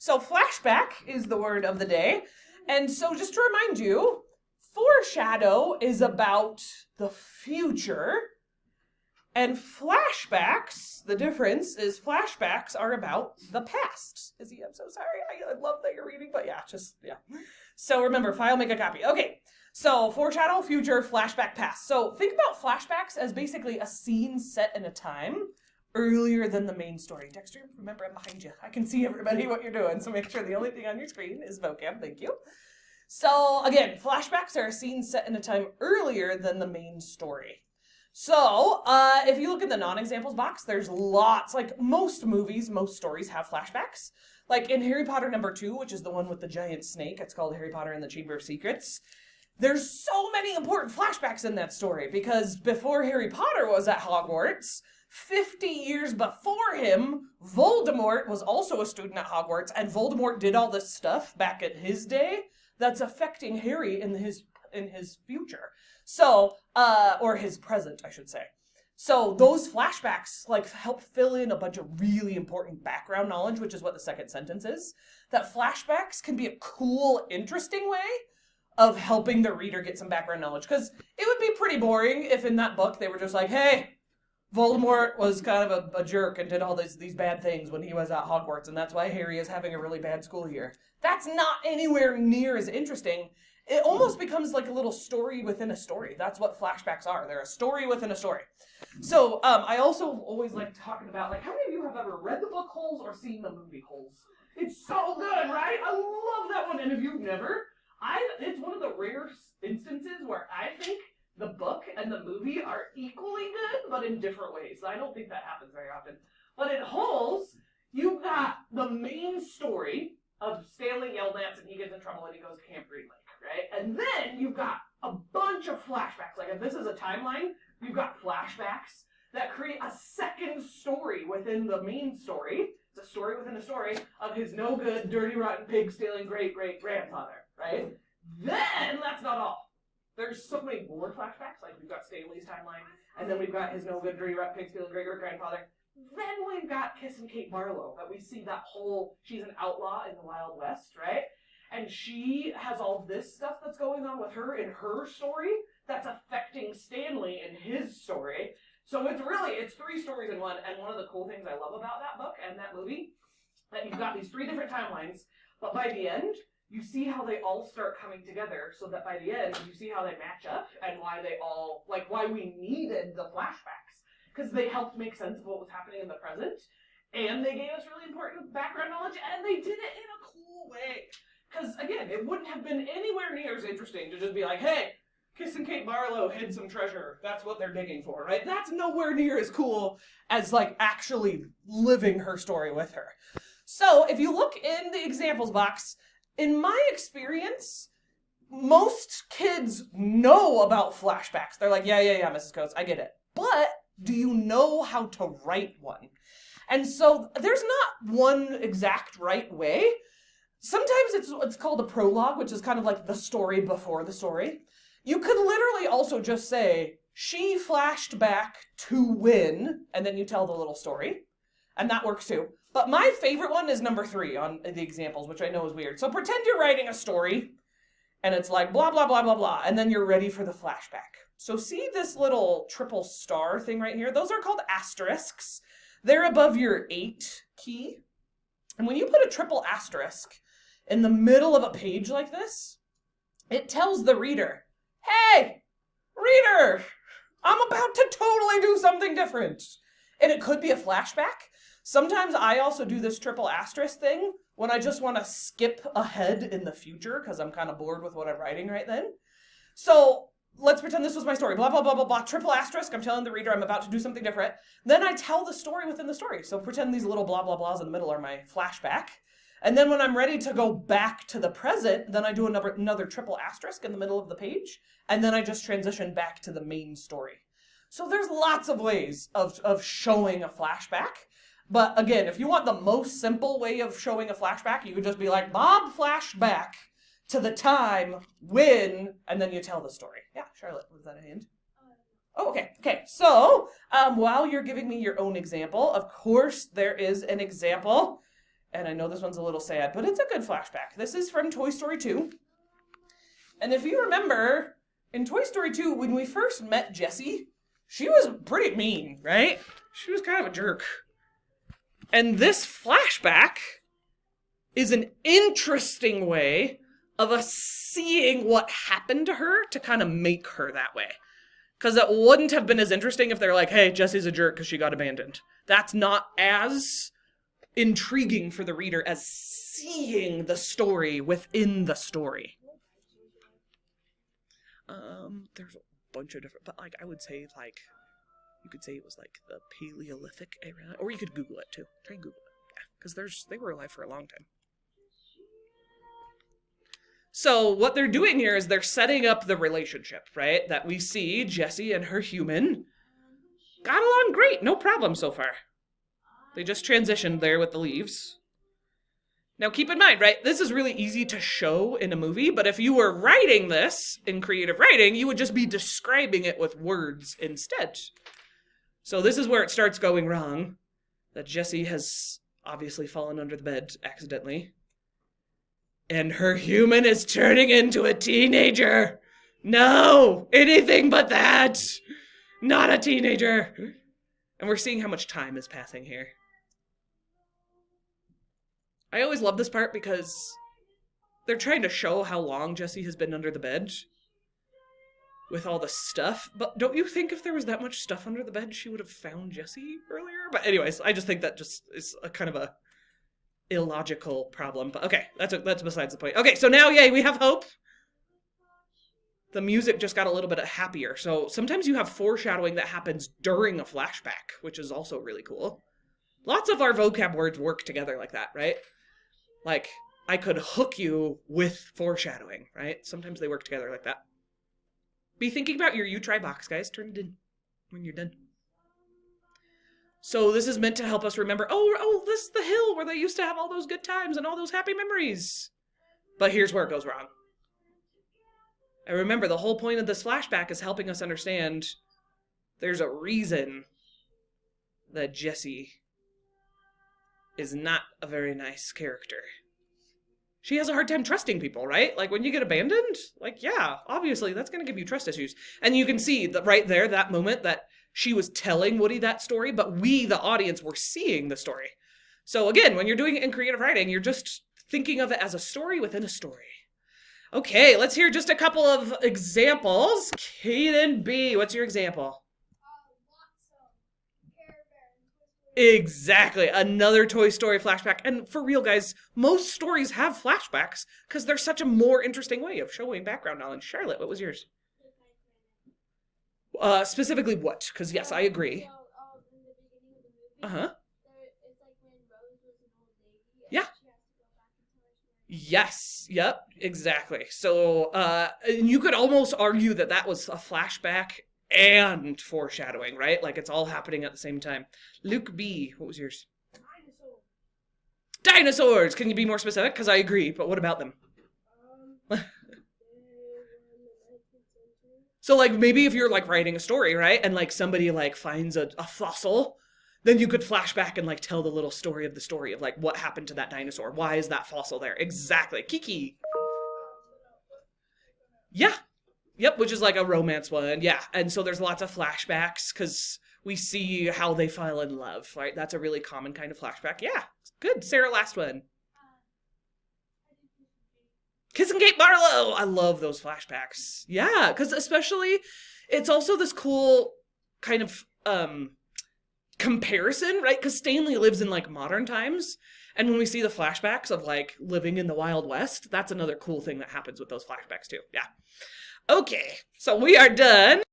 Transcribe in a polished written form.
So flashback is the word of the day. And so just to remind you, foreshadow is about the future. And flashbacks, the difference is flashbacks are about the past. Izzy, I'm so sorry. I love that you're reading, but yeah. So remember, file, make a copy. Okay, so foreshadow, future, flashback, past. So think about flashbacks as basically a scene set in a time earlier than the main story. Dexter, remember, I'm behind you. I can see everybody what you're doing, so make sure the only thing on your screen is vocab. Thank you. So again, flashbacks are a scene set in a time earlier than the main story. So, if you look in the non-examples box, there's lots, like most movies, most stories have flashbacks. Like in Harry Potter #2, which is the one with the giant snake, it's called Harry Potter and the Chamber of Secrets. There's so many important flashbacks in that story because before Harry Potter was at Hogwarts, 50 years before him, Voldemort was also a student at Hogwarts, and Voldemort did all this stuff back in his day that's affecting Harry in his future. So, or his present, I should say. So those flashbacks like help fill in a bunch of really important background knowledge, which is what the second sentence is. That flashbacks can be a cool, interesting way of helping the reader get some background knowledge. Because it would be pretty boring if in that book they were just like, hey, Voldemort was kind of a jerk and did all these bad things when he was at Hogwarts, and that's why Harry is having a really bad school year. That's not anywhere near as interesting. It almost becomes like a little story within a story. That's what flashbacks are. They're a story within a story. So I also always like talking about, like, how many of you have ever read the book Holes or seen the movie Holes? It's so good, right? I love that one. And if you've never, it's one of the rare instances where I think the book and the movie are equally good, but in different ways. I don't think that happens very often. But in Holes, you've got the main story of Stanley Yelnats, and he gets in trouble and he goes to Camp Green Lake. Right? And then you've got a bunch of flashbacks. Like if this is a timeline, you've got flashbacks that create a second story within the main story. It's a story within a story of his no good, dirty, rotten, pig stealing great-great-grandfather. Right? Then that's not all. There's so many more flashbacks. Like we've got Stanley's timeline, and then we've got his no good, dirty, rotten, pig stealing great-great-grandfather. Then we've got Kissin' Kate Barlow, that we see that whole, she's an outlaw in the Wild West, right? And she has all this stuff that's going on with her in her story that's affecting Stanley in his story. So it's 3 stories in one. And one of the cool things I love about that book and that movie, that you've got these 3 different timelines, but by the end, you see how they all start coming together, so that by the end, you see how they match up and why they all, like why we needed the flashbacks. Because they helped make sense of what was happening in the present, and they gave us really important background knowledge, and they did it in a cool way. Because, again, it wouldn't have been anywhere near as interesting to just be like, hey, Kissin' Kate Barlow hid some treasure. That's what they're digging for, right? That's nowhere near as cool as, like, actually living her story with her. So, if you look in the examples box, in my experience, most kids know about flashbacks. They're like, yeah, Mrs. Coates, I get it. But do you know how to write one? And so, there's not one exact right way. Sometimes it's called a prologue, which is kind of like the story before the story. You could literally also just say, she flashed back to when, and then you tell the little story. And that works too. But my favorite one is #3 on the examples, which I know is weird. So pretend you're writing a story, and it's like blah, blah, blah, blah, blah, and then you're ready for the flashback. So see this little triple star thing right here? Those are called asterisks. They're above your 8 key. And when you put a triple asterisk in the middle of a page like this, it tells the reader, hey, reader, I'm about to totally do something different. And it could be a flashback. Sometimes I also do this triple asterisk thing when I just want to skip ahead in the future because I'm kind of bored with what I'm writing right then. So let's pretend this was my story. Blah, blah, blah, blah, blah. Triple asterisk. I'm telling the reader I'm about to do something different. Then I tell the story within the story. So pretend these little blah, blah, blahs in the middle are my flashback. And then when I'm ready to go back to the present, then I do another triple asterisk in the middle of the page. And then I just transition back to the main story. So there's lots of ways of showing a flashback. But again, if you want the most simple way of showing a flashback, you could just be like, Bob flashed back to the time when, and then you tell the story. Yeah, Charlotte, was that a hint? Oh, okay. Okay, so while you're giving me your own example, of course there is an example And I know this one's a little sad, but it's a good flashback. This is from Toy Story 2. And if you remember, in Toy Story 2, when we first met Jessie, she was pretty mean, right? She was kind of a jerk. And this flashback is an interesting way of us seeing what happened to her to kind of make her that way. Because it wouldn't have been as interesting if they're like, hey, Jessie's a jerk because she got abandoned. That's not as intriguing for the reader as seeing the story within the story. There's a bunch of different, but like I would say like, you could say it was like the Paleolithic era, or you could Google it too. Try and Google it, yeah, because they were alive for a long time. So what they're doing here is they're setting up the relationship, right? That we see Jessie and her human got along great, no problem so far. They just transitioned there with the leaves. Now keep in mind, right, this is really easy to show in a movie, but if you were writing this in creative writing, you would just be describing it with words instead. So this is where it starts going wrong, that Jessie has obviously fallen under the bed accidentally. And her human is turning into a teenager. No, anything but that. Not a teenager. And we're seeing how much time is passing here. I always love this part because they're trying to show how long Jessie has been under the bed with all the stuff. But don't you think if there was that much stuff under the bed, she would have found Jessie earlier? But anyways, I just think that just is a kind of a illogical problem. But okay, that's besides the point. Okay, so now, yay, we have hope. The music just got a little bit happier. So sometimes you have foreshadowing that happens during a flashback, which is also really cool. Lots of our vocab words work together like that, right? Like, I could hook you with foreshadowing, right? Sometimes they work together like that. Be thinking about your you try box, guys. Turn it in when you're done. So this is meant to help us remember, oh, this is the hill where they used to have all those good times and all those happy memories. But here's where it goes wrong. And remember, the whole point of this flashback is helping us understand there's a reason that Jessie is not a very nice character. She has a hard time trusting people, right? Like when you get abandoned, like, yeah, obviously that's going to give you trust issues. And you can see that right there, that moment that she was telling Woody that story, but we, the audience, were seeing the story. So again, when you're doing it in creative writing, you're just thinking of it as a story within a story. Okay, let's hear just a couple of examples. Kaden B, what's your example? Exactly. Another Toy Story flashback. And for real, guys, most stories have flashbacks because they're such a more interesting way of showing background knowledge. Charlotte, what was yours? Specifically what? Because yes, I agree. Uh-huh. Yeah. Yes. Yep. Exactly. So, and you could almost argue that that was a flashback and foreshadowing, right? Like it's all happening at the same time. Luke B, what was yours? Dinosaurs! Can you be more specific? Because I agree, but what about them? So like maybe if you're like writing a story, right? And like somebody like finds a fossil, then you could flash back and like tell the little story of the story of like what happened to that dinosaur. Why is that fossil there? Exactly. Kiki. Yeah. Yep, which is like a romance one. Yeah, and so there's lots of flashbacks because we see how they fell in love, right? That's a really common kind of flashback. Yeah, good. Sarah, last one. Kissing Kate Barlow. I love those flashbacks. Yeah, because especially it's also this cool kind of comparison, right? Because Stanley lives in like modern times. And when we see the flashbacks of like living in the Wild West, that's another cool thing that happens with those flashbacks too. Yeah. Okay, so we are done.